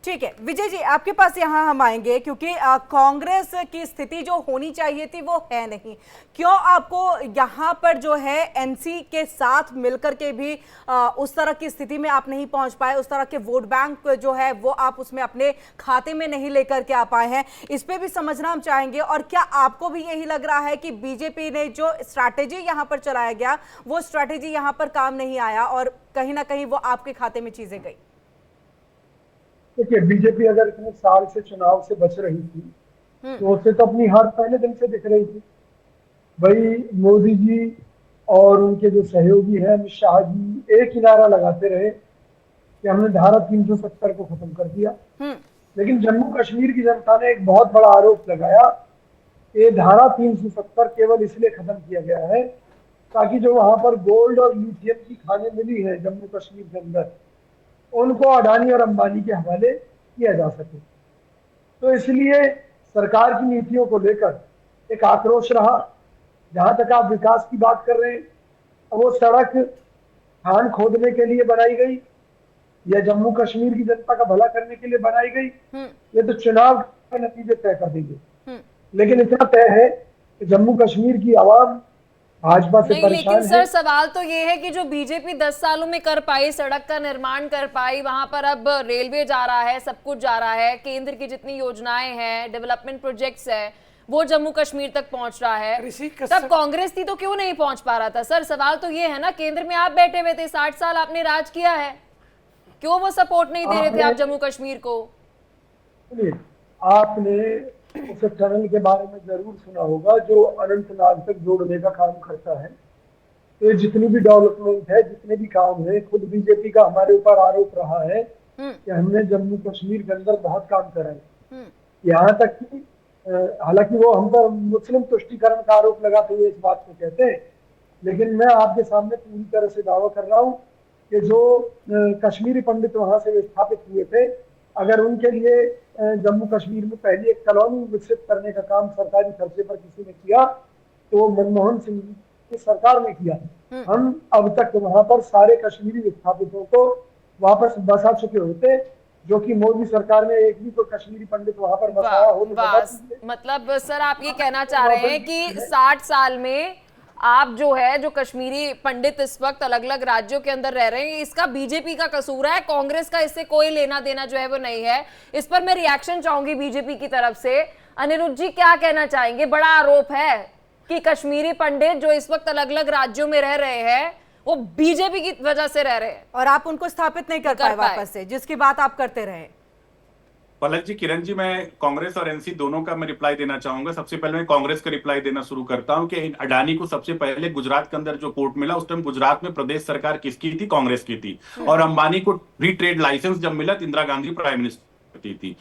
ठीक है विजय जी, आपके पास यहाँ हम आएंगे क्योंकि कांग्रेस की स्थिति जो होनी चाहिए थी वो है नहीं। क्यों आपको यहाँ पर जो है एनसी के साथ मिलकर के भी उस तरह की स्थिति में आप नहीं पहुंच पाए, उस तरह के वोट बैंक जो है वो आप उसमें अपने खाते में नहीं लेकर के आ पाए हैं, इस पे भी समझना हम चाहेंगे। और क्या आपको भी यही लग रहा है कि बीजेपी ने जो स्ट्रैटेजी यहाँ पर चलाया गया वो स्ट्रैटेजी यहाँ पर काम नहीं आया और कहीं ना कहीं वो आपके खाते में चीजें गई? देखिए, बीजेपी अगर इतने साल से चुनाव से बच रही थी तो उसे तो अपनी हार पहले दिन से दिख रही थी। भाई मोदी जी और उनके जो सहयोगी हैं अमित शाह जी एक ही नारा लगाते रहे कि हमने धारा 370 को खत्म कर दिया। लेकिन जम्मू कश्मीर की जनता ने एक बहुत बड़ा आरोप लगाया, ये धारा 370 केवल इसलिए खत्म किया गया है ताकि जो वहां पर गोल्ड और लिथियम की खानें मिली है जम्मू कश्मीर के अंदर, उनको अडानी और अंबानी के हवाले किया जा सके। तो इसलिए सरकार की नीतियों को लेकर एक आक्रोश रहा। जहां तक आप विकास की बात कर रहे हैं, वो सड़क खान खोदने के लिए बनाई गई या जम्मू कश्मीर की जनता का भला करने के लिए बनाई गई, ये तो चुनाव के नतीजे तय कर देंगे। लेकिन इतना तय है कि जम्मू कश्मीर की आवाम भाजपा से नहीं, परेशान लेकिन सर है। सवाल तो ये है कि जो बीजेपी 10 सालों में कर पाई, सड़क का निर्माण कर पाई, वहां पर अब रेलवे जा रहा है, सब कुछ जा रहा है, केंद्र की जितनी योजनाएं हैं, डेवलपमेंट प्रोजेक्ट्स है, वो जम्मू कश्मीर तक पहुंच रहा है। तब कांग्रेस थी तो क्यों नहीं पहुंच पा रहा था? सर सवाल तो ये है ना, केंद्र में आप बैठे हुए थे, 60 साल आपने राज किया है, क्यों वो सपोर्ट नहीं दे रहे थे आप जम्मू कश्मीर को? आपने उस टनल के बारे में जरूर सुना होगा जो अनंतनाग तक जोड़ने का काम करता है। तो ये जितनी भी डेवलपमेंट है, जितने भी काम है, खुद बीजेपी का हमारे ऊपर आरोप रहा है कि हमने जम्मू कश्मीर के अंदर बहुत काम करा है। यहाँ तक कि हालांकि वो हम पर मुस्लिम तुष्टीकरण का आरोप लगाते हुए इस बात को कहते हैं, लेकिन मैं आपके सामने पूरी तरह से दावा कर रहा हूँ कि जो कश्मीरी पंडित वहां से विस्थापित हुए थे, अगर उनके लिए जम्मू कश्मीर में पहली एक कॉलोनी विकसित करने का काम सरकारी खर्चे पर किसी ने किया तो मनमोहन सिंह की सरकार ने किया। हम अब तक वहां पर सारे कश्मीरी विस्थापितों को वापस बसा चुके होते, जो कि मोदी सरकार में एक भी तो कश्मीरी पंडित वहां पर बसाया हो तो मतलब सर आप ये कहना चाह रहे हैं कि 60 साल में आप जो है, जो कश्मीरी पंडित इस वक्त अलग अलग राज्यों के अंदर रह रहे हैं, इसका बीजेपी का कसूर है, कांग्रेस का इससे कोई लेना देना जो है वो नहीं है। इस पर मैं रिएक्शन चाहूंगी बीजेपी की तरफ से। अनिरुद्ध जी क्या कहना चाहेंगे? बड़ा आरोप है कि कश्मीरी पंडित जो इस वक्त अलग अलग राज्यों में रह रहे हैं वो बीजेपी की वजह से रह रहे हैं और आप उनको स्थापित नहीं कर पाए वापस से, जिसकी बात आप करते रहे। पलक जी, किरण जी, मैं कांग्रेस और एनसी दोनों का मैं रिप्लाई देना चाहूंगा। सबसे पहले मैं कांग्रेस का रिप्लाई देना शुरू करता हूं कि अडानी को सबसे पहले गुजरात के अंदर जो पोर्ट मिला, उस टाइम गुजरात में प्रदेश सरकार किसकी थी? कांग्रेस की थी। और अंबानी को फ्री ट्रेड लाइसेंस जब मिला तो इंदिरा गांधी प्राइम मिनिस्टर थी।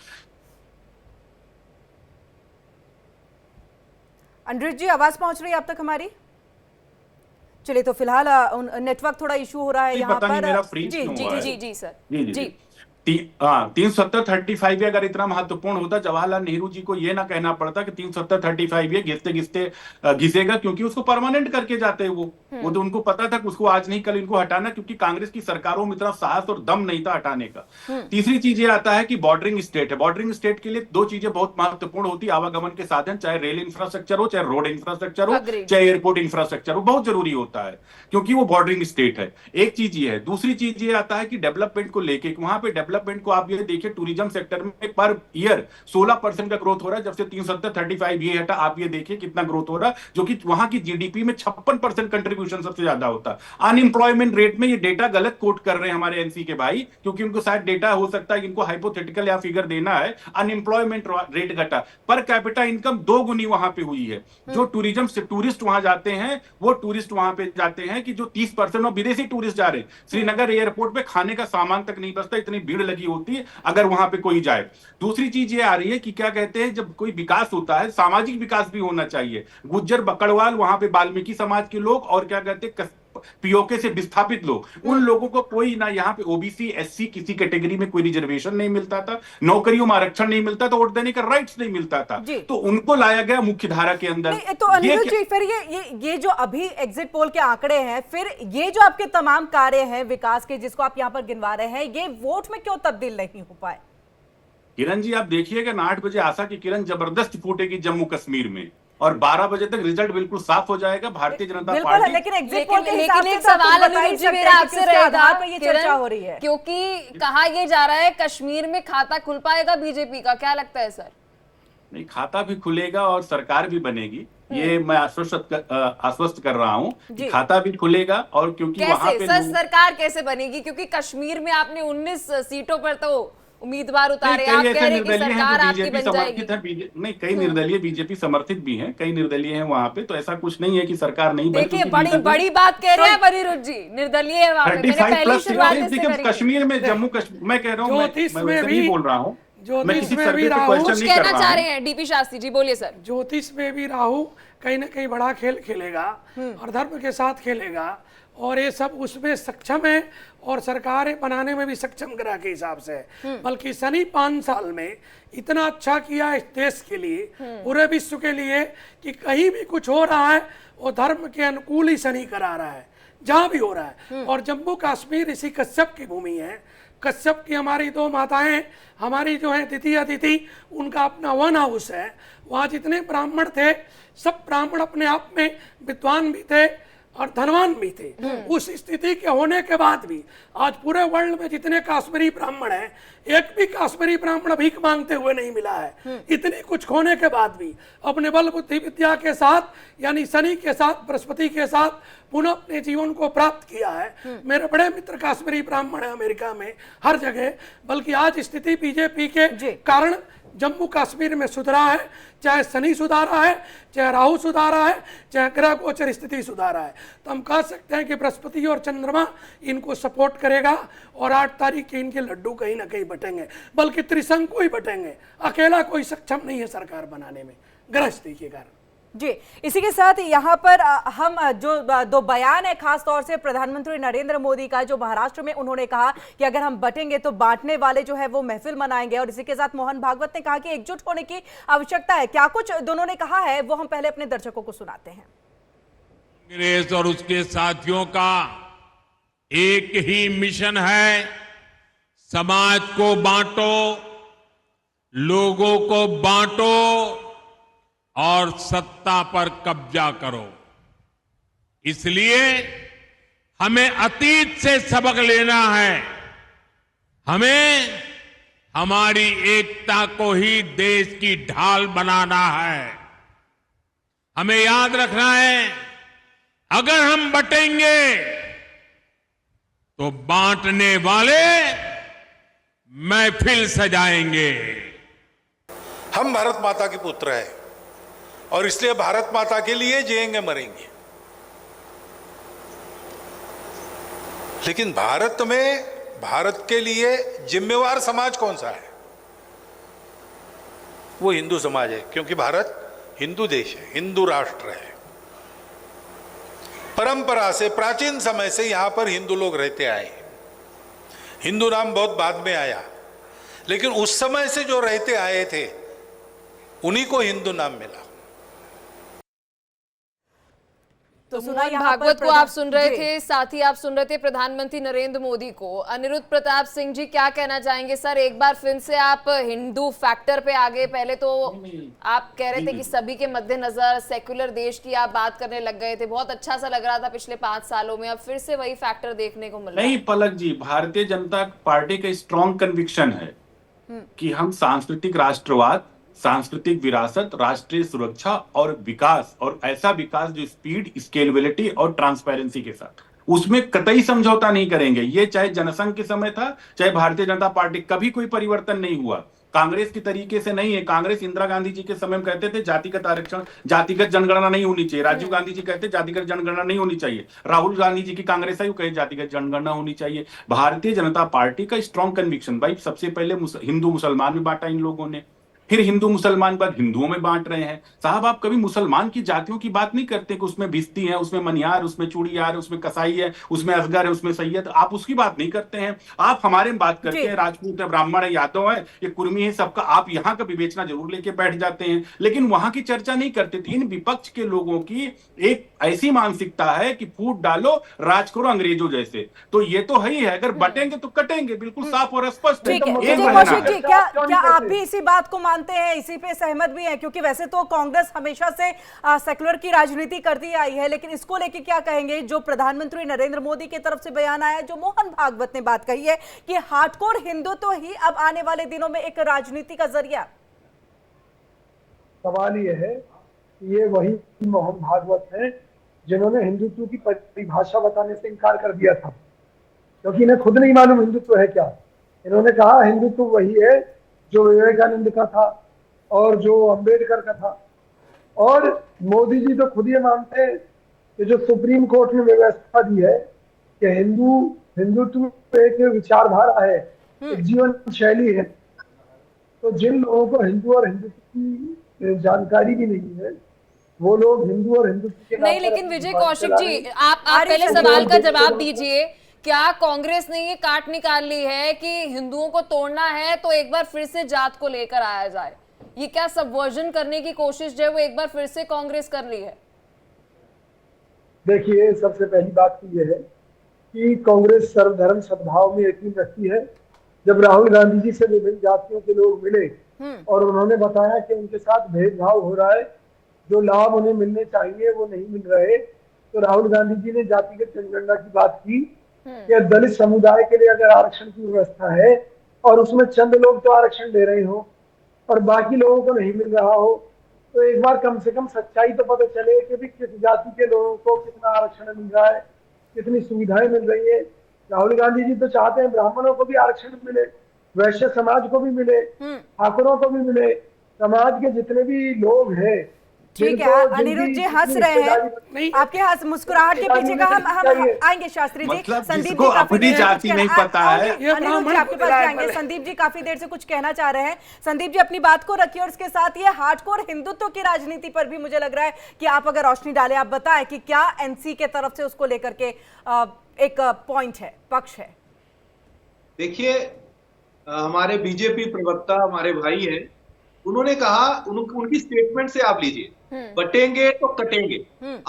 अनिरुद्ध जी, आवाज पहुंच रही है आप तक हमारी? चलिए, तो फिलहाल नेटवर्क थोड़ा इशू हो रहा है यहाँ पर। मेरा फ्री जी जी जी जी जी सर जी 370-35 अगर इतना महत्वपूर्ण होता, जवाहरलाल नेहरू जी को यह ना कहना पड़ता कि 370-35 ये घिसते घिसते घिसेगा, क्योंकि उसको परमानेंट करके जाते हैं वो तो उनको पता था कि उसको आज नहीं कल इनको हटाना, क्योंकि कांग्रेस की सरकारों में इतना साहस और दम नहीं था हटाने का। तीसरी चीज ये आता है कि बॉर्डरिंग स्टेट है। बॉर्डरिंग स्टेट के लिए दो चीजें बहुत महत्वपूर्ण होती है, आवागमन के साधन, चाहे रेल इंफ्रास्ट्रक्चर हो, चाहे रोड इंफ्रास्ट्रक्चर हो, चाहे एयरपोर्ट इंफ्रास्ट्रक्चर हो, बहुत जरूरी होता है क्योंकि वो बॉर्डरिंग स्टेट है। एक चीज ये है। दूसरी चीज ये आता है कि डेवलपमेंट को लेके, वहां पे डेवलपमेंट को आप ये देखिए, टूरिज्म सेक्टर में पर ईयर 16% का ग्रोथ हो रहा है। जब से 370-35 ये हटा, आप ये देखिए कितना ग्रोथ हो रहा है, जो कि वहां की जीडीपी में 56% कंट्रीब्यूशन सबसे ज्यादा होता है। अनएम्प्लॉयमेंट रेट में ये डेटा गलत कोट कर रहे हैं हमारे एनसी के भाई, क्योंकि उनको शायद डेटा हो सकता है, इनको हाइपोथेटिकल या फिगर देना है। अनएम्प्लॉयमेंट रेट घटा, पर कैपिटा इनकम 2 गुनी वहां पे हुई है। जो टूरिज्म से टूरिस्ट वहां जाते हैं, वो टूरिस्ट वहां पे जाते हैं कि जो 30% और विदेशी टूरिस्ट जा रहे हैं। श्रीनगर एयरपोर्ट पे खाने का सामान तक नहीं बचता, इतनी भीड़ लगी होती है अगर वहां पे कोई जाए। दूसरी चीज ये आ रही है कि क्या कहते हैं, जब कोई विकास होता है, सामाजिक विकास भी होना चाहिए। गुज्जर बकड़वाल, वहां पे वाल्मीकि समाज के लोग और क्या कहते हैं पीओके से विस्थापित लोग, उन लोगों को कोई ना, यहाँ पे ओबीसी एससी किसी कैटेगरी में कोई रिजर्वेशन नहीं मिलता था, नौकरियों में आरक्षण नहीं मिलता था, वोट देने का राइट्स नहीं मिलता था, तो उनको लाया गया मुख्य धारा के अंदर। तो अनिरुद्ध जी, फिर ये जो अभी एग्जिट पोल के आंकड़े हैं, फिर ये जो आपके तमाम कार्य हैं विकास के, जिसको आप यहाँ पर गिनवा रहे हैं, ये वोट में क्यों तब्दील नहीं हो पाए? किरण जी आप देखिएगा ना, 8 बजे आशा की किरण जबरदस्त फूटेगी जम्मू कश्मीर में, और 12 बजे तक रिजल्ट बिल्कुल साफ हो जाएगा। भारतीय जनता बिल्कुल, पार्टी लेकिन एग्जिट पोल के हिसाब लेकिन से एक तो आप सवाल कुछ बता ही अनिरुद्ध जी सकते मेरा हैं कि आपसे किसके रहेगा, आधार पर ये चर्चा किरण, हो रही है, क्योंकि कहा यह जा रहा है कश्मीर में खाता खुल पाएगा बीजेपी का, क्या लगता है सर? नहीं, खाता भी खुलेगा और सरकार भी बनेगी, ये मैं आश्वस्त कर रहा हूँ कि जी। खाता भी खुलेगा। और क्योंकि वहां कैसे पे सर सरकार कैसे बनेगी? क्योंकि कश्मीर में आपने 19 सीटों पर तो उम्मीदवार उतारे, आप कह रहे हैं कि सरकार आपकी बन जाएगी। नहीं, कई निर्दलीय बीजेपी समर्थित भी हैं, कई निर्दलीय हैं वहां पे, तो ऐसा कुछ नहीं है कि सरकार नहीं बनी। देखिए बड़ी बात कह रहे हैं अनिरुद्ध जी, निर्दलीय है वहां पे। मैंने पहली शुरुआत इससे करी। कश्मीर में जम्मू कश्मीर, मैं कह रहा हूँ, मैं वैसे नहीं बोल रहा हूँ, मैं किसी सर्वे पे क्वेश्चन नहीं कर कहना रहा चाह हूँ। रहे हैं डीपी शास्त्री जी, बोलिए सर। ज्योतिष में भी राहु कहीं ना कहीं बड़ा खेल खेलेगा और धर्म के साथ खेलेगा, और ये सब उसमें सक्षम है और सरकारें बनाने में भी सक्षम ग्रह के हिसाब से है। बल्कि शनि 5 साल में इतना अच्छा किया इस देश के लिए, पूरे विश्व के लिए, कि कहीं भी कुछ हो रहा है वो धर्म के अनुकूल ही शनि करा रहा है, जहां भी हो रहा है। और जम्मू कश्मीर इसी कश्यप की भूमि है। कश्यप की हमारी 2 माताएं, हमारी जो है तिथि अतिथि, उनका अपना वन हाउस है। वहाँ जितने ब्राह्मण थे, सब ब्राह्मण अपने आप में विद्वान भी थे और धनवान भी थे। उस स्थिति के होने के बाद भी आज पूरे वर्ल्ड में जितने कश्मीरी ब्राह्मण हैं, एक भी कश्मीरी ब्राह्मण भीख मांगते हुए नहीं मिला है। इतनी कुछ होने के बाद भी अपने बल बुद्धि विद्या के साथ, यानी शनि के साथ, बृहस्पति के साथ पुनः अपने जीवन को प्राप्त किया है। मेरे बड़े मित्र कश्मीरी ब्राह्मण है अमेरिका में, हर जगह। बल्कि आज स्थिति बीजेपी के कारण जम्मू कश्मीर में सुधरा है, चाहे शनि सुधारा है, चाहे राहु सुधारा है, चाहे ग्रह गोचर स्थिति सुधारा है। तो हम कह सकते हैं कि बृहस्पति और चंद्रमा इनको सपोर्ट करेगा और 8 तारीख के इनके लड्डू कहीं ना कहीं बटेंगे, बल्कि त्रिशंकु ही बटेंगे। अकेला कोई सक्षम नहीं है सरकार बनाने में ग्रह स्थिति के कारण। जी, इसी के साथ यहाँ पर हम जो 2 बयान है, खास तौर से प्रधानमंत्री नरेंद्र मोदी का, जो महाराष्ट्र में उन्होंने कहा कि अगर हम बटेंगे तो बांटने वाले जो है वो महफिल मनाएंगे, और इसी के साथ मोहन भागवत ने कहा कि एकजुट होने की आवश्यकता है। क्या कुछ दोनों ने कहा है वो हम पहले अपने दर्शकों को सुनाते हैं। कांग्रेस और उसके साथियों का एक ही मिशन है, समाज को बांटो, लोगों को बांटो और सत्ता पर कब्जा करो। इसलिए हमें अतीत से सबक लेना है। हमें हमारी एकता को ही देश की ढाल बनाना है। हमें याद रखना है, अगर हम बटेंगे तो बांटने वाले महफिल सजाएंगे। हम भारत माता के पुत्र हैं और इसलिए भारत माता के लिए जिएंगे मरेंगे। लेकिन भारत में भारत के लिए जिम्मेवार समाज कौन सा है? वो हिंदू समाज है, क्योंकि भारत हिंदू देश है, हिंदू राष्ट्र है। परंपरा से, प्राचीन समय से यहां पर हिंदू लोग रहते आए। हिंदू नाम बहुत बाद में आया, लेकिन उस समय से जो रहते आए थे उन्हीं को हिंदू नाम मिला। तो मोहन भागवत को आप सुन रहे थे, साथ ही आप सुन रहे थे प्रधानमंत्री नरेंद्र मोदी को। अनिरुद्ध प्रताप सिंह जी, क्या कहना चाहेंगे सर? एक बार फिर से आप हिंदू फैक्टर पे आ गए। पहले तो आप कह रहे थे कि सभी के मद्देनजर सेक्युलर देश की आप बात करने लग गए थे, बहुत अच्छा सा लग रहा था पिछले 5 सालों में, अब फिर से वही फैक्टर देखने को मिल रहा है। नहीं पलक जी, भारतीय जनता पार्टी का स्ट्रॉन्ग कन्विक्शन है कि हम सांस्कृतिक राष्ट्रवाद, सांस्कृतिक विरासत, राष्ट्रीय सुरक्षा और विकास, और ऐसा विकास जो स्पीड, स्केलेबिलिटी और ट्रांसपेरेंसी के साथ, उसमें कतई समझौता नहीं करेंगे। ये चाहे जनसंघ के समय था, चाहे भारतीय जनता पार्टी, कभी कोई परिवर्तन नहीं हुआ। कांग्रेस की तरीके से नहीं है। कांग्रेस इंदिरा गांधी जी के समय में कहते थे जातिगत आरक्षण, जातिगत जनगणना नहीं होनी चाहिए। राजीव गांधी जी कहते जातिगत जनगणना नहीं होनी चाहिए। राहुल गांधी जी की कांग्रेस है, कहे जातिगत जनगणना होनी चाहिए। भारतीय जनता पार्टी का स्ट्रॉन्ग कन्विक्शन, भाई सबसे पहले हिंदू मुसलमान में बांटा इन लोगों ने, फिर हिंदू मुसलमान बाद हिंदुओं में बांट रहे हैं। साहब आप कभी मुसलमान की जातियों की बात नहीं करते कि उसमें भिस्ती है, उसमें मनियार, उसमें चूड़ियार, उसमें कसाई है, उसमें असगर है, उसमें सैयद, आप उसकी बात नहीं करते हैं। आप हमारे में बात करते हैं, राजपूत है, ब्राह्मण है, यादव है, ये कुर्मी है, सबका आप यहाँ का विवेचना जरूर लेके बैठ जाते हैं, लेकिन वहां की चर्चा नहीं करते थे। इन विपक्ष के लोगों की एक ऐसी मानसिकता है कि फूट डालो, राज करो अंग्रेजों जैसे। तो ये तो है ही है, अगर बटेंगे तो कटेंगे, बिल्कुल साफ और स्पष्ट है। ठीक है, एक विजय महीना कौशिक जी, क्या आप भी इसी बात को मानते हैं, इसी पे सहमत भी हैं? क्योंकि वैसे तो कांग्रेस हमेशा से सेक्युलर की राजनीति करती आई है, लेकिन इसको लेके क्या कहेंगे? जो प्रधानमंत्री नरेंद्र मोदी की तरफ से बयान आया, जो मोहन भागवत ने बात कही है कि हार्डकोर हिंदुत्व ही अब आने वाले दिनों में एक राजनीति का जरिया। सवाल ये है कि ये वही मोहन भागवत है जिन्होंने हिंदुत्व की परिभाषा बताने से इनकार कर दिया था, क्योंकि इन्हें खुद नहीं मालूम हिंदुत्व है क्या। इन्होंने कहा हिंदुत्व वही है जो विवेकानंद का था और जो अंबेडकर का था। और मोदी जी तो खुद ये मानते हैं कि जो सुप्रीम कोर्ट ने व्यवस्था दी है कि हिंदुत्व एक विचारधारा है, एक जीवन शैली है, तो जिन लोगों को हिंदू और हिंदुत्व की जानकारी भी नहीं है वो लोग हिंदू और हिंदुत्व के नहीं, लेकिन विजय कौशिक जी, आप पहले सवाल का जवाब दीजिए। क्या कांग्रेस ने ये काट निकाल ली है कि हिंदुओं को तोड़ना है तो एक बार फिर से जात को लेकर आया जाए? ये क्या सबवर्जन करने की कोशिश जो है वो एक बार फिर से कांग्रेस कर ली है? देखिए, सबसे पहली बात तो ये है कि कांग्रेस सर्वधर्म सद्भाव में यकीन रखती है। जब राहुल गांधी जी से विभिन्न जातियों के लोग मिले और उन्होंने बताया कि उनके साथ भेदभाव हो रहा है, जो लाभ उन्हें मिलने चाहिए वो नहीं मिल रहे, तो राहुल गांधी जी ने जातिगत जनगणना की बात की कि दलित समुदाय के लिए अगर आरक्षण की व्यवस्था है और उसमें चंद लोग तो आरक्षण ले रहे हो और बाकी लोगों को नहीं मिल रहा हो, तो एक बार कम से कम सच्चाई तो पता चले कि भी किस जाति के लोगों को कितना आरक्षण मिल रहा है, कितनी सुविधाएं मिल रही है। राहुल गांधी जी तो चाहते हैं ब्राह्मणों को भी आरक्षण मिले, वैश्य समाज को भी मिले, ठाकुरों को भी मिले, समाज के जितने भी लोग हैं। ठीक है, अनिरुद्ध जी हंस रहे हैं, आपके हंस मुस्कुराहट के पीछे का हम आएंगे शास्त्री जी। मतलब संदीप जिसको जी अपनी जाति नहीं पता है, अनिरुद्ध जी आपके पास आएंगे। संदीप जी काफी देर से कुछ कहना चाह रहे हैं। संदीप जी अपनी बात को रखिए और इसके साथ ये हार्डकोर हिंदुत्व की राजनीति पर भी मुझे लग रहा है कि आप अगर रोशनी डालें, आप बताएं कि क्या एनसी के तरफ से उसको लेकर के एक पॉइंट है, पक्ष है। देखिए, हमारे बीजेपी प्रवक्ता हमारे भाई हैं, उन्होंने कहा, उनकी स्टेटमेंट से आप लीजिए, बटेंगे तो कटेंगे।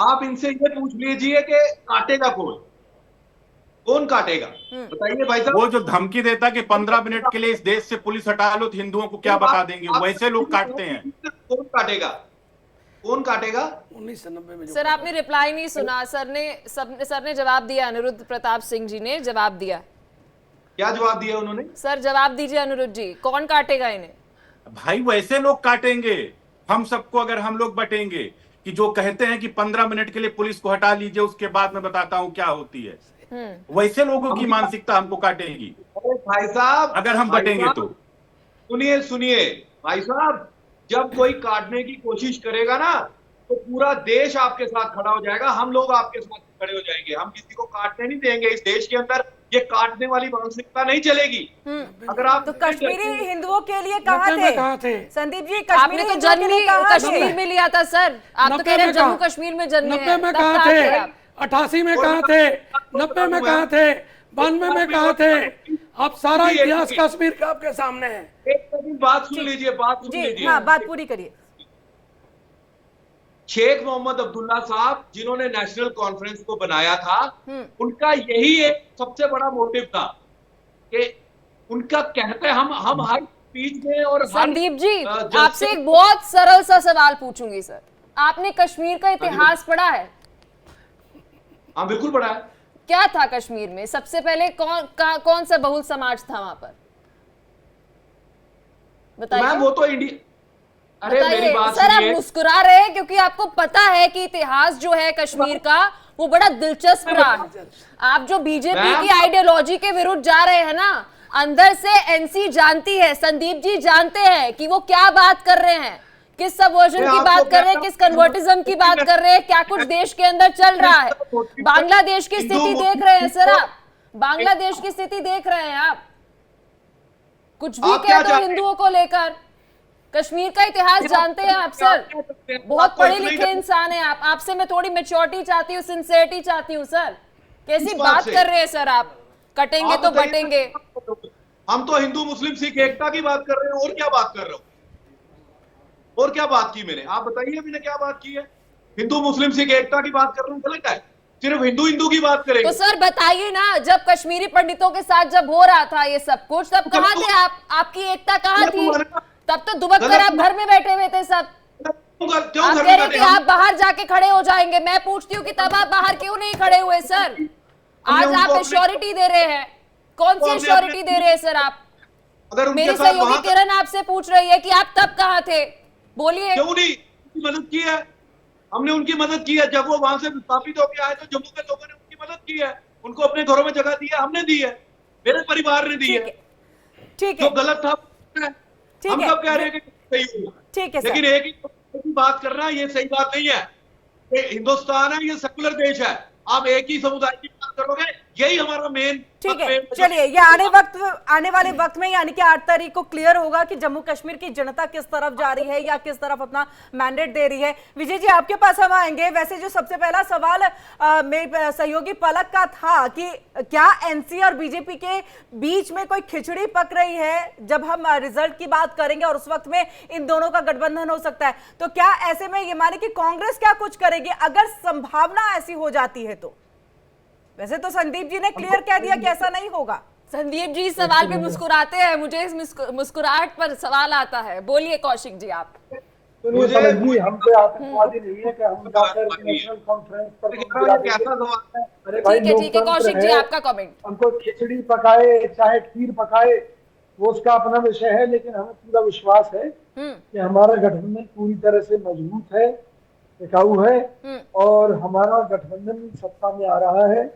आप इनसे ये पूछ लीजिए कि काटेगा कौन काटेगा? बताइए भाई साहब। वो जो धमकी देता कि 15 मिनट के लिए इस देश से पुलिस हटा लो तो हिंदुओं को क्या बता देंगे, वैसे लोग काटते हैं। कौन काटेगा? 1990 में सर आपने रिप्लाई नहीं सुना। सर ने जवाब दिया, अनिरुद्ध प्रताप सिंह जी ने जवाब दिया। क्या जवाब दिया उन्होंने? सर जवाब दीजिए अनिरुद्ध जी, कौन काटेगा इन्हें? भाई वैसे लोग काटेंगे हम सबको, अगर हम लोग बटेंगे। कि जो कहते हैं कि 15 मिनट के लिए पुलिस को हटा लीजिए, उसके बाद मैं बताता हूं क्या होती है, वैसे लोगों की मानसिकता हमको काटेगी भाई साहब, अगर हम बटेंगे तो। सुनिए भाई साहब, जब कोई काटने की कोशिश करेगा ना तो पूरा देश आपके साथ खड़ा हो जाएगा, हम लोग आपके साथ खड़े हो जाएंगे। हम किसी को काटने नहीं देंगे। इस देश के अंदर ये काटने वाली मानसिकता नहीं चलेगी। अगर आप तो कश्मीरी हिंदुओं के लिए कहाँ थे संदीप जी? आपने तो जन्म कश्मीर में लिया था सर, आप तो कह रहे हैं जम्मू कश्मीर में जन्मे हैं। 90 में कहाँ थे? 88 में कहाँ थे? 90 में कहाँ थे? 92 में कहाँ थे? आप सारा इतिहास कश्मीर का आपके सामने है। एक बात सुन लीजिए, हाँ, बात पूरी करिए। शेख मोहम्मद अब्दुल्ला साहब जिन्होंने नेशनल कॉन्फ्रेंस को बनाया था, उनका यही एक सबसे बड़ा मोटिव था कि उनका कहते हैं हम हर स्पीच में और संदीप जी आपसे एक बहुत सरल सा सवाल पूछूंगी सर, आपने कश्मीर का इतिहास पढ़ा है? हाँ बिल्कुल पढ़ा है। क्या था कश्मीर में? सबसे पहले कौन सा बहुल समाज था वहां पर? बताइए। वो तो इंडिया। अरे मेरी बात सर आप मुस्कुरा रहे हैं क्योंकि आपको पता है कि इतिहास जो है कश्मीर का वो बड़ा दिलचस्प रहा है। आप जो बीजेपी की आइडियोलॉजी के विरुद्ध जा रहे हैं ना, अंदर से एनसी जानती है, संदीप जी जानते हैं कि वो क्या बात कर रहे हैं, किस सबवर्जन की बात कर रहे हैं, किस कन्वर्टिज्म की बात कर रहे हैं, क्या कुछ देश के अंदर चल रहा है। बांग्लादेश की स्थिति देख रहे हैं सर आप, बांग्लादेश की स्थिति देख रहे हैं आप, कुछ भी कह दो हिंदुओं को लेकर। कश्मीर का इतिहास जानते हैं आप सर, बहुत पढ़े लिखे इंसान हैं आप, आपसे मैं थोड़ी मैच्योरिटी चाहती हूँ, सिंसियरिटी चाहती हूँ सर। कैसी बात कर रहे हैं सर आप, कटेंगे तो बटेंगे। हम तो हिंदू मुस्लिम सिख एकता की बात कर रहे हैं, और क्या बात कर रहे हो, और क्या बात की मैंने, आप बताइए मैंने क्या बात की है? हिंदू मुस्लिम सिख एकता की बात कर रहा हूँ, गलत है? सिर्फ हिंदू हिंदू की बात करेंगे तो सर बताइए ना, जब कश्मीरी पंडितों के साथ जब हो रहा था ये सब कुछ, तब कहाँ थे आप? आपकी एकता कहाँ थी? तब तो दुबक कर आप घर में बैठे हुए थे सब। आप कह रहे कि आप बाहर जाके खड़े हो जाएंगे, मैं पूछती हूँ कि तब आप बाहर क्यों नहीं खड़े हुए सर? आज आप एश्योरिटी दे रहे हैं, कौन सी एश्योरिटी दे रहे हैं सर आप? मेरी सहयोगी किरण आपसे पूछ रही है कि आप तब कहाँ थे, बोलिए। क्यों नहीं मदद की है? हमने उनकी मदद की है, जब वो वहां से विस्थापित होकर आए तो जम्मू के लोगों ने उनकी मदद की है, उनको अपने घरों में जगह दी है, हमने दी है, मेरे परिवार ने दी है। ठीक है, जो गलत था हम सब कह रहे हैं कि सही हुआ, ठीक है, लेकिन एक ही बात करना ये सही बात नहीं है। ये हिंदुस्तान है, ये सेकुलर देश है, आप एक ही समुदाय की बात करोगे, यही हमारा मेन। ठीक है, चलिए ये आने वाले वक्त में यानी कि 8 तारीख को क्लियर होगा कि जम्मू कश्मीर की जनता किस तरफ जा रही है या किस तरफ अपना मैंडेट दे रही है। विजय जी आपके पास हम आएंगे। वैसे जो सबसे पहला सवाल मेरे सहयोगी पलक का था कि क्या एनसी और बीजेपी के बीच में कोई खिचड़ी पक रही है जब हम रिजल्ट की बात करेंगे और उस वक्त में इन दोनों का गठबंधन हो सकता है, तो क्या ऐसे में ये माने कि कांग्रेस क्या कुछ करेगी अगर संभावना ऐसी हो जाती है तो? वैसे तो संदीप जी ने क्लियर कह दिया कि ऐसा नहीं होगा। संदीप जी सवाल पे मुस्कुराते हैं, मुझे इस मुस्कुराहट पर सवाल आता है। बोलिए कौशिक जी आप। मुझे हम पे आतंकवादी नहीं है कि हम जाकर नेशनल कॉन्फ्रेंस पर ठीक है कौशिक जी आपका कमेंट। हमको खिचड़ी पकाए चाहे खीर पकाए वो उसका अपना विषय है, लेकिन हमें पूरा विश्वास है कि हमारा गठबंधन पूरी तरह से मजबूत है, टिकाऊ है और हमारा गठबंधन सत्ता में आ रहा है।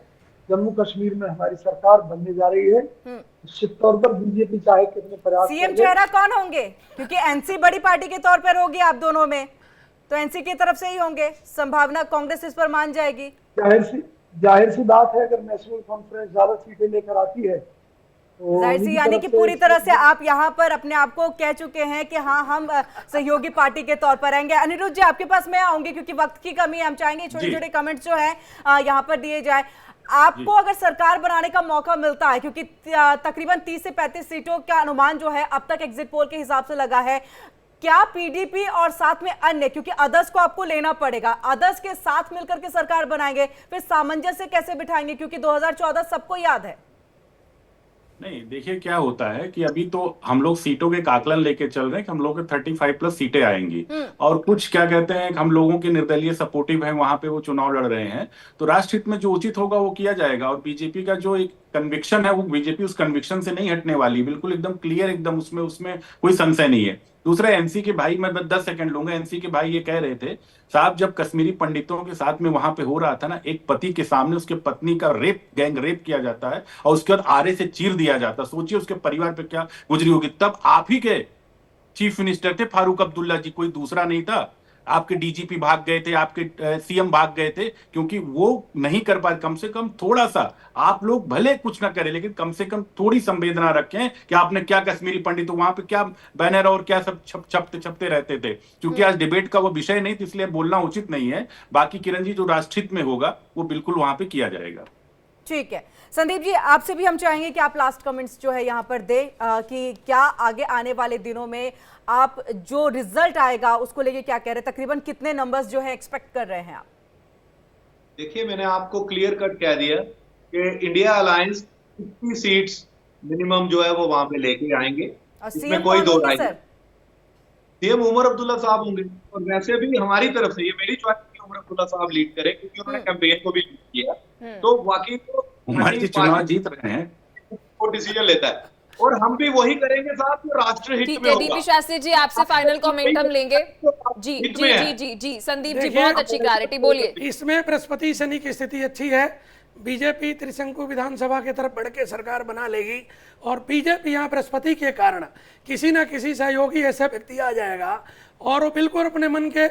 जम्मू कश्मीर में हमारी सरकार बनने जा रही है। निश्चित तौर पर बीजेपी चाहे कितने प्रयास सीएम चेहरा कौन होंगे, क्योंकि एनसी बड़ी पार्टी के तौर पर होगी आप दोनों में, तो एनसी की तरफ से ही होंगे, संभावना कांग्रेस इस पर मान जाएगी। जाहिर सी बात है, अगर नेशनल कॉन्फ्रेंस ज्यादा सीटें लेकर आती है तो जाहिर सी यानी कि पूरी तरह से आप यहाँ पर अपने आप को कह चुके हैं कि हाँ हम सहयोगी पार्टी के तौर पर आएंगे। अनिरुद्ध जी आपके पास मैं आऊंगी क्योंकि वक्त की कमी है, हम चाहेंगे छोटे छोटे कमेंट्स जो है यहाँ पर दिए जाए। आपको अगर सरकार बनाने का मौका मिलता है, क्योंकि तकरीबन 30 से 35 सीटों का अनुमान जो है अब तक एग्जिट पोल के हिसाब से लगा है, क्या पीडीपी और साथ में अन्य, क्योंकि अदर्स को आपको लेना पड़ेगा, अदर्स के साथ मिलकर के सरकार बनाएंगे, फिर सामंजस्य कैसे बिठाएंगे, क्योंकि 2014 सबको याद है। नहीं देखिए क्या होता है कि अभी तो हम लोग सीटों के आकलन लेके चल रहे हैं कि हम लोग के 35+ सीटें आएंगी और कुछ क्या कहते हैं हम लोगों के निर्दलीय सपोर्टिव हैं, वहां पे वो चुनाव लड़ रहे हैं, तो राष्ट्र हित में जो उचित होगा वो किया जाएगा। और बीजेपी का जो एक कन्विक्शन है वो बीजेपी उस कन्विक्शन से नहीं हटने वाली, बिल्कुल एकदम क्लियर, एकदम उसमें कोई संशय नहीं है। दूसरा एनसी के भाई, मैं 10 सेकंड लूंगा, एनसी के भाई ये कह रहे थे साहब जब कश्मीरी पंडितों के साथ में वहां पे हो रहा था ना, एक पति के सामने उसके पत्नी का गैंग रेप किया जाता है और उसके बाद आरे से चीर दिया जाता है, सोचिए उसके परिवार पे क्या गुजरी होगी। तब आप ही के चीफ मिनिस्टर थे फारूक अब्दुल्ला जी, कोई दूसरा नहीं था। आपके डीजीपी भाग गए थे, आपके सीएम भाग गए थे, क्योंकि वो नहीं कर पाए। कम से कम थोड़ा सा आप लोग भले कुछ ना करें, लेकिन कम से कम थोड़ी संवेदना रखें कि आपने क्या कश्मीरी पंडित, वहां पे क्या बैनर और क्या सब छपते रहते थे। क्योंकि आज डिबेट का वो विषय नहीं, तो इसलिए बोलना उचित नहीं है। बाकी किरण जी जो राष्ट्रहित में होगा वो बिल्कुल वहां पे किया जाएगा। ठीक है संदीप जी, आपसे भी हम चाहेंगे कि आप लास्ट कमेंट्स जो है यहाँ पर दे कि क्या आगे आने वाले दिनों में आप जो रिजल्ट आएगा उसको लेके क्या कह रहे हैं, तकरीबन कितने नंबर्स जो है एक्सपेक्ट कर रहे हैं आप? देखिए मैंने आपको क्लियर कट कह दिया कि इंडिया अलायंस 50 सीट्स मिनिमम जो है वो वहां पे लेके आएंगे, इसमें कोई दो राय नहीं। सीएम उमर अब्दुल्ला साहब होंगे, और वैसे भी हमारी तरफ से ये मेरी चॉइस है उमर अब्दुल्ला साहब लीड करें, क्योंकि उन्होंने कैंपेन को भी लीड किया, तो वाकई तो चुनाव जीत रहे हैं, वो डिसीजन लेता है और हम भी वही करेंगे साहब जो राष्ट्र हित में होगा। डीपी शास्त्री जी आपसे फाइनल कमेंट हम लेंगे। जी जी जी जी जी संदीप जी बहुत अच्छी क्लैरिटी, बोलिए। इसमें बृहस्पति शनि की स्थिति अच्छी है, बीजेपी त्रिशंकु विधानसभा की तरफ बढ़ के सरकार बना लेगी और बीजेपी यहाँ बृहस्पति के कारण किसी ना किसी सहयोगी ऐसा व्यक्ति आ जाएगा और वो बिल्कुल अपने मन के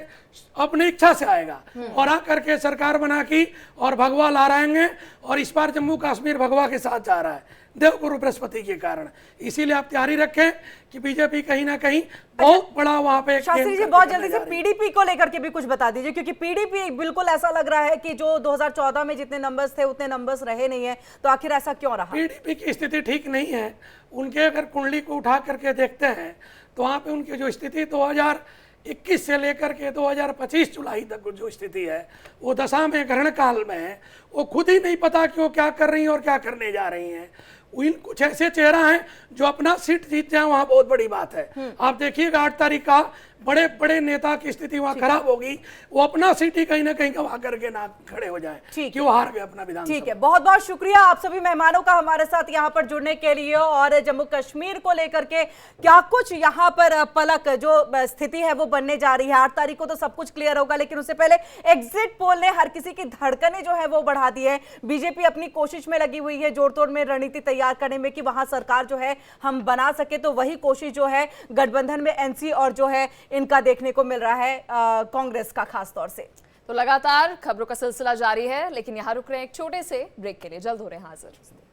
अपनी इच्छा से आएगा और आकर के सरकार बना की और भगवा लहराएंगे। और इस बार जम्मू कश्मीर भगवा के साथ जा रहा है, देवगुरु बृहस्पति के कारण। इसीलिए आप तैयारी रखें कि बीजेपी कहीं ना कहीं बहुत बड़ा वहां पे शास्त्री जी बहुत जल्दी से पीडीपी को लेकर के भी कुछ बता दीजिए, क्योंकि पीडीपी बिल्कुल ऐसा लग रहा है कि जो 2014 में जितने नंबर्स थे उतने नंबर्स रहे नहीं है, तो आखिर ऐसा क्यों रहा? पीडीपी की स्थिति ठीक नहीं है। उनके अगर कुंडली को उठा करके देखते हैं तो वहां पे उनकी जो स्थिति 2021 से लेकर के 2025 जुलाई तक जो स्थिति है वो दशा में ग्रहण काल में है। वो खुद ही नहीं पता कि वो क्या कर रही हैं और क्या करने जा रही हैं। कुछ ऐसे चेहरा हैं जो अपना सीट जीत जाए, वहां बहुत बड़ी बात है। आप देखिएगा 8 तारीख का बड़े बड़े नेता की स्थिति वहां खराब होगी, वो अपना सीट ही कहीं ना कहीं गवा करके ना खड़े हो जाए कि वो हार गए अपना विधानसभा। ठीक है, बहुत बहुत शुक्रिया आप सभी मेहमानों का हमारे साथ यहाँ पर जुड़ने के लिए। और जम्मू कश्मीर को लेकर के क्या कुछ यहाँ पर पलक जो स्थिति है वो बनने जा रही है, 8 तारीख को तो सब कुछ क्लियर होगा, लेकिन उससे पहले एग्जिट पोल ने हर किसी की धड़कनें जो है वो बढ़ा दी है। बीजेपी अपनी कोशिश में लगी हुई है जोड़ तोड़ में रणनीति तैयार करने में कि वहां सरकार जो है हम बना सके, तो वही कोशिश जो है गठबंधन में एनसी और जो है इनका देखने को मिल रहा है कांग्रेस का खास तौर से। तो लगातार खबरों का सिलसिला जारी है, लेकिन यहां रुक रहे हैं एक छोटे से ब्रेक के लिए, जल्द हो रहे हैं हाजिर।